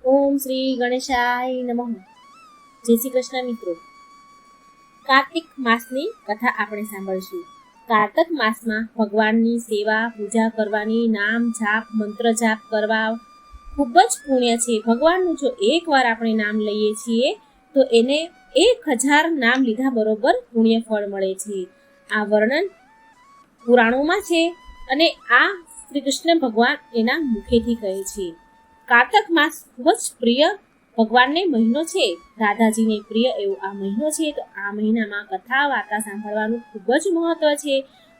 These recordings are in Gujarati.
ઓમ શ્રી ગણેશાય નમઃ. જય શ્રી કૃષ્ણ મિત્રો. કાર્તિક માસની કથા આપણે સાંભળશું. કાર્તક માસમાં ભગવાનની સેવા પૂજા કરવાની, નામ જાપ મંત્ર જાપ કરવા ખૂબ જ પુણ્ય છે. ભગવાનનું જો એકવાર આપણે નામ લઈએ છીએ તો એને 1000 નામ લીધા બરોબર પુણ્ય ફળ મળે છે. આ વર્ણન પુરાણોમાં છે અને આ શ્રી કૃષ્ણ ભગવાન એના મુખેથી કહે છે. કાર્તક માસ ખૂબ જ પ્રિય ભગવાનને મહિનો છે, રાધાજીને પ્રિય એવો આ મહિનો છે. તો આ મહિનામાં કથા વાર્તા સાંભળવાનું ખૂબ જ મહત્વ છે.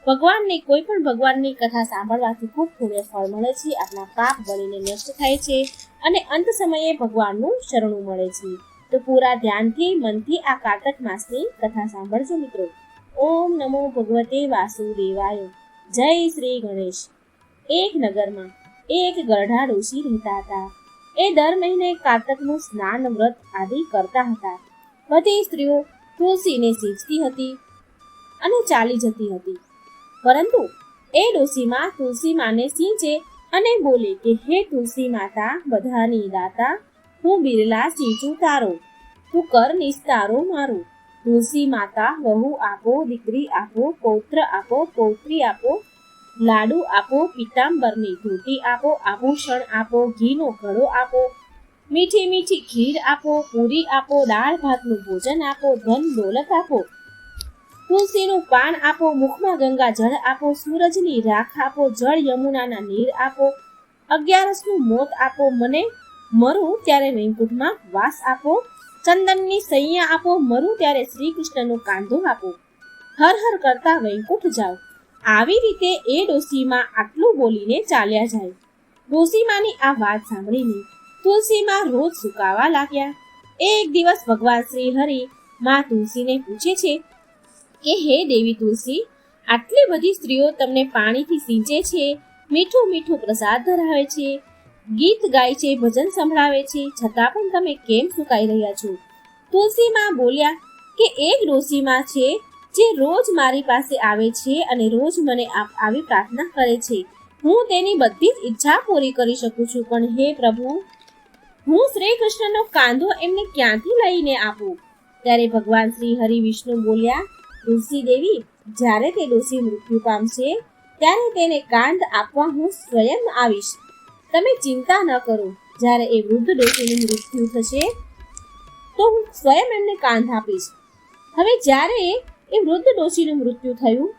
ભગવાનની કોઈ પણ ભગવાનની કથા સાંભળવાથી ખૂબ પુણ્ય ફળ મળે છે. આપણા પાપ બળીને નષ્ટ થાય છે અને અંત સમયે ભગવાનનું શરણું મળે છે. તો પૂરા ધ્યાનથી મનથી આ કાર્તક માસની કથા સાંભળજો મિત્રો. ઓમ નમો ભગવતે વાસુદેવાય. જય શ્રી ગણેશ. એક નગરમાં એક ગરઢા ડોશી રહેતા હતા. એ દર મહિને કાર્તકનું સ્નાન વ્રત આદિ કરતા હતા. બધી સ્ત્રીઓ તુલસીને સીંચતી હતી અને ચાલી જતી હતી, પરંતુ એ ડોશીમાં તુલસી માને સિંચે અને બોલે કે હે તુલસી માતા બધાની દાતા, હું બિરલા સિંચું તારો, તું કર નિસ્તારો મારો. તુલસી માતા વહુ આપો, દીકરી આપો, પૌત્ર આપો, પૌત્રી આપો, લાડુ આપો, પીતાંબરની ધોતી આપો, આભૂષણ આપો, ઘીનો ઘડો આપો, મીઠી મીઠી ખીર આપો, પૂરી આપો, દાળ ભાતનું ભોજન આપો, ધન દોલત આપો, તુલસીનું પાન આપો, મુખમાં ગંગા જળ આપો, સૂરજની રાખ આપો, જળ યમુનાના નીર આપો, 11નું મોત આપો, મને મરું ત્યારે વૈકુંઠમાં વાસ આપો, ચંદનની સૈયા આપો, મરું ત્યારે શ્રી કૃષ્ણનો કાંધો આપો, હર હર કરતા વૈકુંઠ જાઓ. આવી રીતે એ ડોશીમાં આટલું બોલીને ચાલ્યા જાય. ડોશીમાની આ વાત સાંભળીને તુલસીમાં રોજ સુકાવા લાગ્યા. એક દિવસ ભગવાન શ્રી હરિ માં તુલસીને પૂછે છે કે હે દેવી તુલસી, આટલી બધી સ્ત્રીઓ તમને પાણીથી સિંચે છે, મીઠું મીઠું પ્રસાદ ધરાવે છે, ગીત ગાય છે, ભજન સંભળાવે છે, છતાં પણ તમે કેમ સુકાઈ રહ્યા છો? તુલસીમાં બોલ્યા કે એક ડોશીમાં છે જે રોજ મારી પાસે આવે છે અને રોજ મને આવી પ્રાર્થના કરે છે. હું તેની બધી જ ઈચ્છા પૂરી કરી શકું છું, પણ હે પ્રભુ, હું શ્રી કૃષ્ણનો કાંધો એમને ક્યાંથી લઈને આપું? ત્યારે ભગવાન શ્રી હરિ વિષ્ણુ બોલ્યા, તુલસી દેવી, જ્યારે તે ડોશી મૃત્યુ પામશે ત્યારે તેને કાંધ આપવા હું સ્વયં આવીશ. તમે ચિંતા ન કરો. જ્યારે એ વૃદ્ધ ડોશીનું મૃત્યુ થશે તો હું સ્વયં એમને કાંધ આપીશ. હવે જ્યારે એ વૃદ્ધ ડોશીનું મૃત્યુ થયું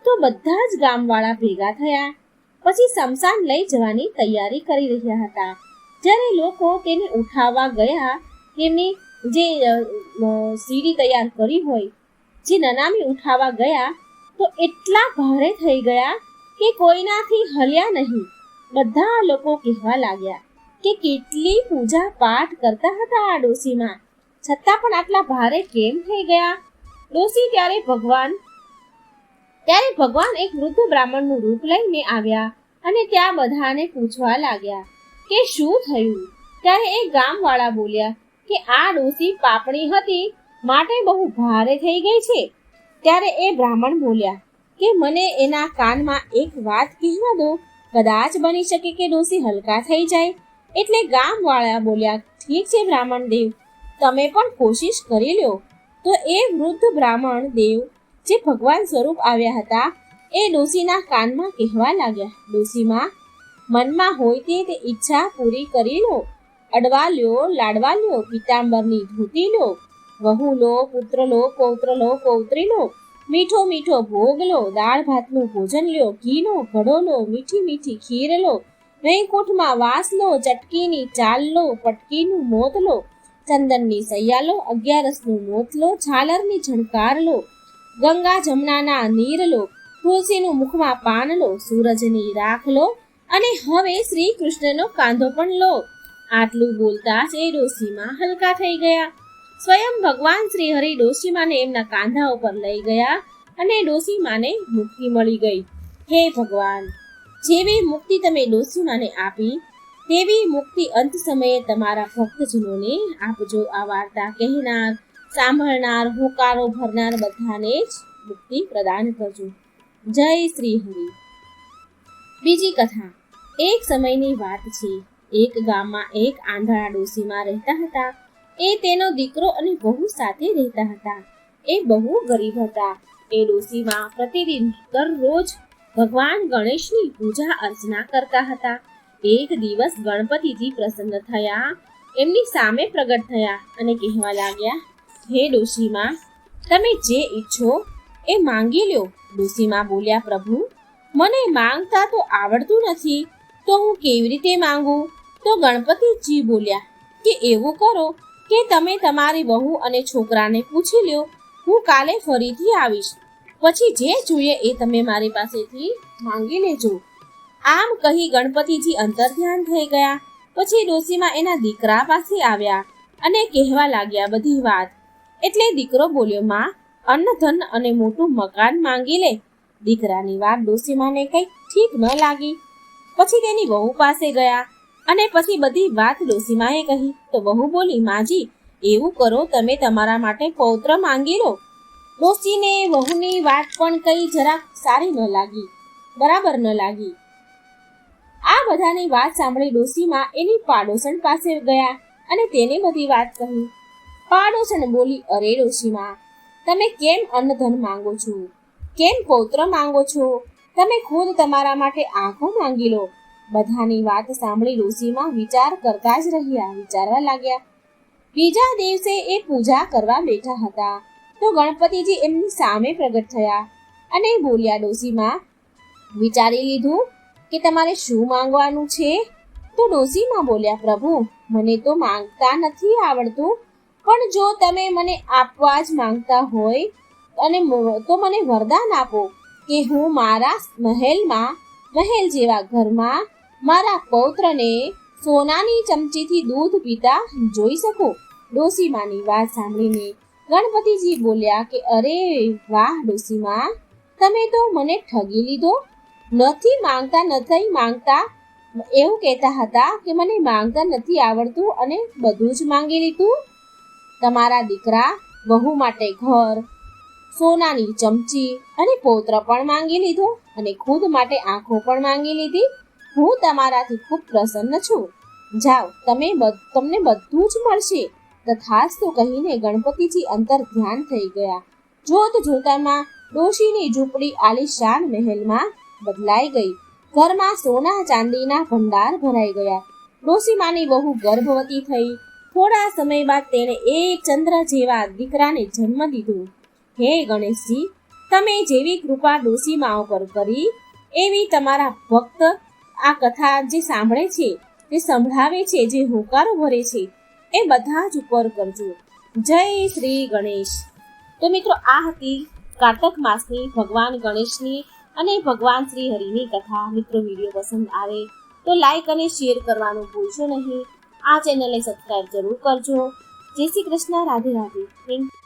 તો બધા જ ગામવાળા ભેગા થયા. પછી સ્મશાન લઈ જવાની તૈયારી કરી રહ્યા હતા. જ્યારે લોકો તેને ઉઠાવવા ગયા, તેમની જે સીડી તૈયાર કરી હોય, જે નનામી ઉઠાવવા ગયા તો એટલા ભારે થઈ ગયા કે કોઈનાથી હલ્યા નહીં. બધા લોકો કહેવા લાગ્યા કે કેટલી પૂજા પાઠ કરતા હતા આ ડોશીમાં, છતાં પણ આટલા ભારે કેમ થઈ ગયા? ડોશી ત્યારે ભગવાન એક વૃદ્ધ બ્રાહ્મણનું રૂપ લઈને આવ્યા અને ત્યાં બધાને પૂછવા લાગ્યા કે શું થયું? ત્યારે એ ગામવાળા બોલ્યા કે આ ડોશી પાપણી હતી માટે બહુ ભારે થઈ ગઈ છે. ત્યારે એ બ્રાહ્મણ બોલ્યા કે મને એના કાનમાં એક વાત કહેવા દો, કદાચ બની શકે કે ડોશી હલકા થઈ જાય. એટલે ગામવાળા બોલ્યા, ઠીક છે બ્રાહ્મણ દેવ, તમે પણ કોશિશ કરી લ્યો. તો એ વૃદ્ધ બ્રાહ્મણ દેવ જે ભગવાન સ્વરૂપ આવ્યા હતા એ ડોશીના કાનમાં કહેવા લાગ્યા, ડોશીમાં, મનમાં હોય તે ઈચ્છા પૂરી કરી લો. અડવા લ્યો, લાડવા લ્યો, પીતાંબરની ધોતી લો, વહુ લો, પુત્ર લો, પૌત્ર લો, પૌત્રી લો, મીઠો મીઠો ભોગ લો, દાળ ભાતનું ભોજન લ્યો, ઘીનો ઘડો લો, મીઠી મીઠી ખીર લો, વૈકુંઠમાં વાસ લો, ચટકીની ચાલ લો, પટકીનું મોત લો, ચંદનની સૈયા લો, 11નું મોત લો, ઝાલરની ઝણકાર લો, ગંગા જમનાના નીર લો, તુલસીનું મુખમાં પાન લો, સૂરજની રાખ લો અને હવે શ્રી કૃષ્ણનો કાંધો પણ લો. આટલું બોલતા જ એ ડોશીમાં હલકા થઈ ગયા. સ્વયં ભગવાન શ્રી હરિ ડોશીમાને એમના કાંધા ઉપર લઈ ગયા અને ડોશીમાને મુક્તિ મળી ગઈ. હે ભગવાન, જેવી મુક્તિ તમે ડોશીમાને આપી તેવી મુક્તિ અંત સમયે તમારા ભક્તજનોને આપજો. આ વાર્તા કહેનાર, સાંભળનાર, હોકારો ભરનાર બધાને જ મુક્તિ પ્રદાન કરજો. જય શ્રી હરિ. બીજી કથા. એક સમયની વાત છે. એક ગામમાં એક આંધળા ડોશીમાં રહેતા હતા. એ તેનો દીકરો અને વહુ સાથે રહેતા હતા. એ બહુ ગરીબ હતા. એ ડોશીમાં પ્રતિદિન દરરોજ ભગવાન ગણેશની પૂજા અર્ચના કરતા હતા. એક દિવસ ગણપતિજી પ્રસન્ન થયા, એમની સામે પ્રગટ થયા અને કહેવા લાગ્યા, હે ડોશીમાં, તમે જે ઈચ્છો એ માંગી લ્યો. ડોશીમાં બોલ્યા, પ્રભુ, મને માંગતા તો આવડતું નથી, તો હું કેવી રીતે માંગું? તો ગણપતિજી બોલ્યા કે એવું કરો કે તમે તમારી વહુ અને છોકરાને પૂછી લ્યો, હું કાલે ફરીથી આવીશ, પછી જે જોઈએ એ તમે મારી પાસેથી માંગી લેજો. આમ કહી ગણપતિજી અંતર્ધ્યાન થઈ ગયા. પછી ડોશીમાં એના દીકરા પાસે આવ્યા અને કહેવા લાગ્યા બધી વાત. એટલે દીકરો બોલ્યો, માં, અન્ન ધન અને મોટું મકાન માંગી લે. દીકરાની વાત ડોશીમાને કંઈક ઠીક ન લાગી. પછી તેની વહુ પાસે ગયા અને પછી બધી વાત ડોશીમાએ કહી. તો વહુ બોલી, માજી, એવું કરો, તમે તમારા માટે પૌત્ર માંગી લો. ડોશીને વહુની વાત પણ કઈ જરાક સારી ન લાગી, બરાબર ન લાગી. આ બધાની વાત સાંભળી ડોશીમાં એની પાડોશણ પાસે ગયા અને તેને બધી વાત કહી. પાડોશણ બોલી, અરે ડોશીમાં, તમે કેમ અન્ન ધન માંગો છો? કેમ પૌત્ર માંગો છો? તમે ખુદ તમારા માટે આંખો માંગી લો. બધાની વાત સાંભળી ડોશીમાં વિચાર કરતા જ રહ્યા, વિચારવા લાગ્યા. બીજા દિવસે એ પૂજા કરવા બેઠા હતા તો ગણપતિજી એમની સામે પ્રગટ થયા અને બોલ્યા, ડોશીમાં, વિચારી લીધું કે તમારે શું માંગવાનું છે? તો ડોશીમાં બોલ્યા, પ્રભુ, મને તો માંગતા નથી આવડતું, પણ જો તમે મને આપવા જ માંગતા હોય અને તો મને વરદાન આપો કે હું મારા મહેલ જેવા ઘરમાં મારા પૌત્રને સોનાની ચમચીથી દૂધ પીતા જોઈ શકું. ડોશીમાની વાત સાંભળીને ગણપતિજી બોલ્યા કે અરે વાહ ડોશીમાં, તમે તો મને ઠગી લીધો. નથી માંગતા એવું કહેતા હતા કે મને માંગતા નથી આવડતું અને બધું જ માંગી લીધું. તમારા દીકરા વહુ માટે ઘર, સોનાની ચમચી અને પૌત્ર પણ માંગી લીધો અને ખુદ માટે આંખો પણ માંગી લીધી. હું તમારાથી ખૂબ પ્રસન્ન છું. જાઓ, તમને બધું જ મળશે. તથાસ્તુ કહીને ગણપતિજી અંતર ધ્યાન થઈ ગયા. જોત જોતામાં ડોશીની ઝૂંપડી આલીશાન મહેલમાં બદલાઈ ગઈ. ઘરમાં સોના ચાંદીના ભંડાર ભરાઈ ગયા. ડોશીમાની વહુ ગર્ભવતી થઈ. થોડા સમય બાદ તેણે એક ચંદ્ર જેવા દીકરાને જન્મ દીધો. હે ગણેશજી, તમે જેવી કૃપા ડોશીમાઓ પર કરી એવી તમારા ભક્ત આ કથા જે સાંભળે છે, જે સંભળાવે છે, જે હોકારો ભરે છે, એ બધા જ ઉપર કરજો. જય શ્રી ગણેશ. તો મિત્રો, આ હતી કારતક માસની ભગવાન ગણેશની અને ભગવાન શ્રી હરિની કથા. મિત્રો, વિડીયો પસંદ આવે તો લાઈક અને શેર કરવાનું ભૂલશો નહીં. આ ચેનલને સબસ્ક્રાઈબ જરૂર કરજો. જય શ્રી કૃષ્ણ. રાધે રાધે. Thank you.